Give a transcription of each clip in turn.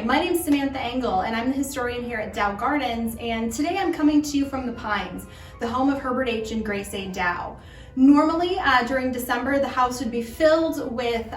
my name's Samantha Engel and I'm the historian here at Dow Gardens, and today I'm coming to you from the Pines, the home of Herbert H. and Grace A. Dow. Normally during December the house would be filled with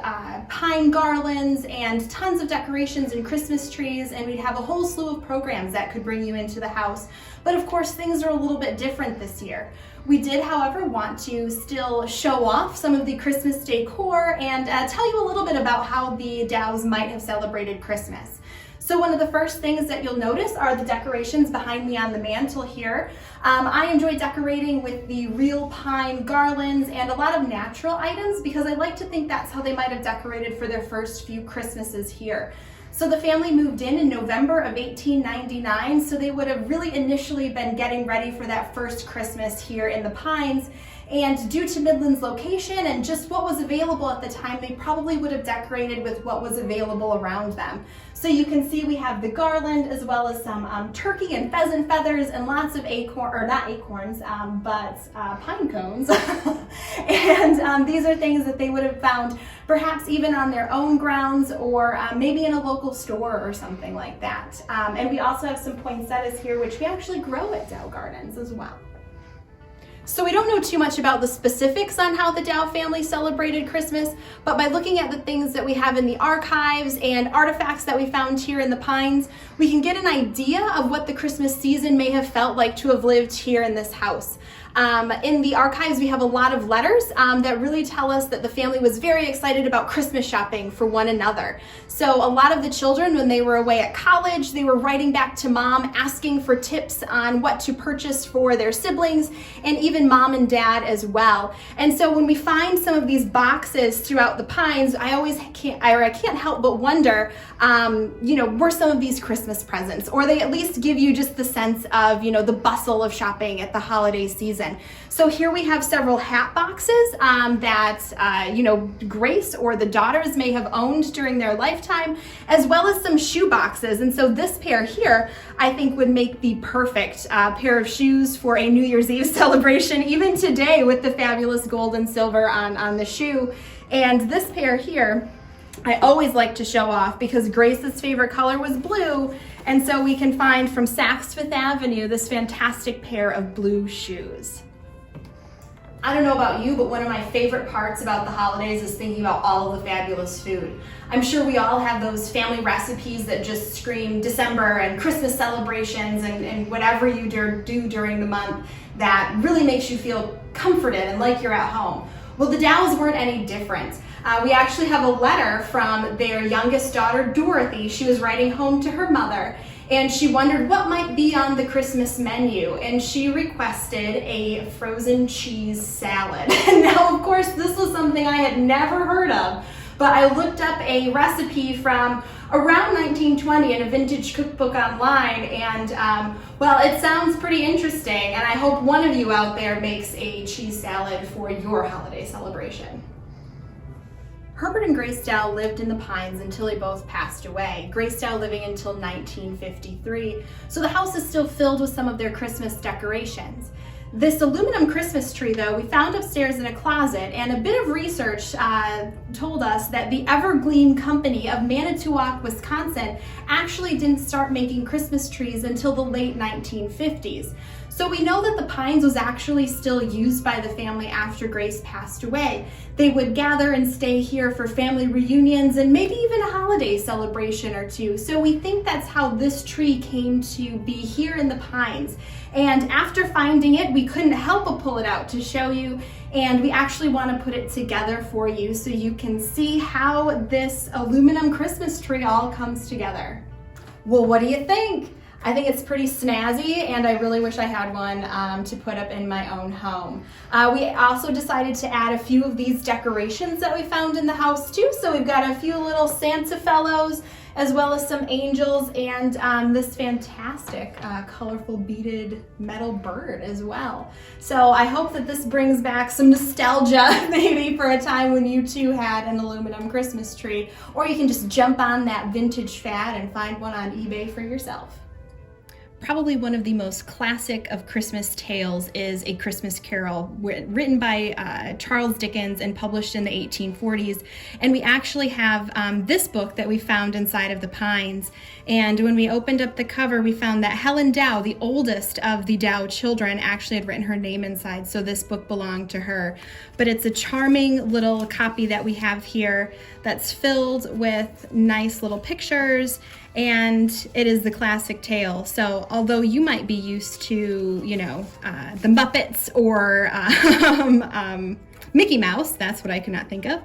pine garlands and tons of decorations and Christmas trees, and we'd have a whole slew of programs that could bring you into the house. But of course things are a little bit different this year. We did, however, want to still show off some of the Christmas decor and tell you a little bit about how the Dows might have celebrated Christmas. So one of the first things that you'll notice are the decorations behind me on the mantle here. I enjoy decorating with the real pine garlands and a lot of natural items because I like to think that's how they might have decorated for their first few Christmases here. So the family moved in November of 1899, so they would have really initially been getting ready for that first Christmas here in the Pines. And due to Midland's location and just what was available at the time, they probably would have decorated with what was available around them. So you can see we have the garland as well as some turkey and pheasant feathers and lots of pine cones. And these are things that they would have found perhaps even on their own grounds or maybe in a local store or something like that. And we also have some poinsettias here, which we actually grow at Dow Gardens as well. So we don't know too much about the specifics on how the Dow family celebrated Christmas, but by looking at the things that we have in the archives and artifacts that we found here in the Pines, we can get an idea of what the Christmas season may have felt like to have lived here in this house. In the archives, we have a lot of letters that really tell us that the family was very excited about Christmas shopping for one another. So a lot of the children, when they were away at college, they were writing back to mom asking for tips on what to purchase for their siblings and even mom and dad as well. And so when we find some of these boxes throughout the Pines, I can't help but wonder, were some of these Christmas presents, or they at least give you just the sense of, the bustle of shopping at the holiday season. So here we have several hat boxes that Grace or the daughters may have owned during their lifetime, as well as some shoe boxes. And so this pair here, I think, would make the perfect pair of shoes for a New Year's Eve celebration, even today with the fabulous gold and silver on the shoe. And this pair here, I always like to show off because Grace's favorite color was blue, and so we can find from Saks Fifth Avenue this fantastic pair of blue shoes. I don't know about you, but one of my favorite parts about the holidays is thinking about all of the fabulous food. I'm sure we all have those family recipes that just scream December and Christmas celebrations and whatever you do during the month that really makes you feel comforted and like you're at home. Well, the Dows weren't any different. We actually have a letter from their youngest daughter, Dorothy. She was writing home to her mother, and she wondered what might be on the Christmas menu, and she requested a frozen cheese salad. Now, of course, this was something I had never heard of, but I looked up a recipe from around 1920 in a vintage cookbook online, and well, it sounds pretty interesting, and I hope one of you out there makes a cheese salad for your holiday celebration. Herbert and Grace Dow lived in the Pines until they both passed away, Grace Dow living until 1953, so the house is still filled with some of their Christmas decorations. This aluminum Christmas tree, though, we found upstairs in a closet, and a bit of research told us that the Evergreen Company of Manitowoc, Wisconsin, actually didn't start making Christmas trees until the late 1950s. So we know that the Pines was actually still used by the family after Grace passed away. They would gather and stay here for family reunions and maybe even a holiday celebration or two. So we think that's how this tree came to be here in the Pines. And after finding it, we couldn't help but pull it out to show you, and we actually want to put it together for you so you can see how this aluminum Christmas tree all comes together. Well, what do you think? I think it's pretty snazzy, and I really wish I had one to put up in my own home. We also decided to add a few of these decorations that we found in the house too. So we've got a few little Santa fellows, as well as some angels, and this fantastic colorful beaded metal bird as well. So I hope that this brings back some nostalgia maybe for a time when you too had an aluminum Christmas tree, or you can just jump on that vintage fad and find one on eBay for yourself. probably one of the most classic of Christmas tales is A Christmas Carol, written by Charles Dickens and published in the 1840s. And we actually have this book that we found inside of the Pines. And when we opened up the cover, we found that Helen Dow, the oldest of the Dow children, actually had written her name inside, so this book belonged to her. But it's a charming little copy that we have here that's filled with nice little pictures, and it is the classic tale. So although you might be used to, the Muppets or Mickey Mouse, that's what I could not think of,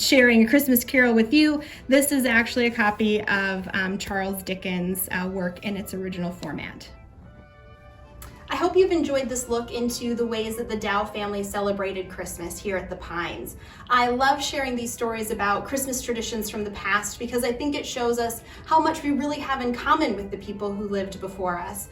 sharing A Christmas Carol with you, this is actually a copy of Charles Dickens' work in its original format. I hope you've enjoyed this look into the ways that the Dow family celebrated Christmas here at the Pines. I love sharing these stories about Christmas traditions from the past because I think it shows us how much we really have in common with the people who lived before us.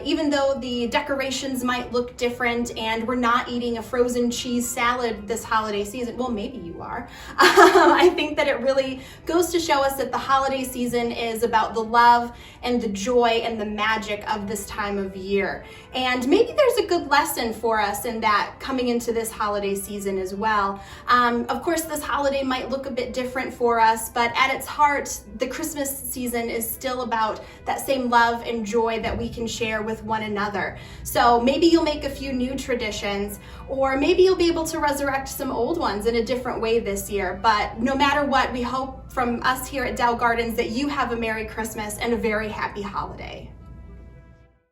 Even though the decorations might look different and we're not eating a frozen cheese salad this holiday season, well, maybe you are, I think that it really goes to show us that the holiday season is about the love and the joy and the magic of this time of year. And maybe there's a good lesson for us in that coming into this holiday season as well. Of course, this holiday might look a bit different for us, but at its heart, the Christmas season is still about that same love and joy that we can share with one another. So maybe you'll make a few new traditions, or maybe you'll be able to resurrect some old ones in a different way this year. But no matter what, we hope from us here at Dow Gardens that you have a Merry Christmas and a very happy holiday.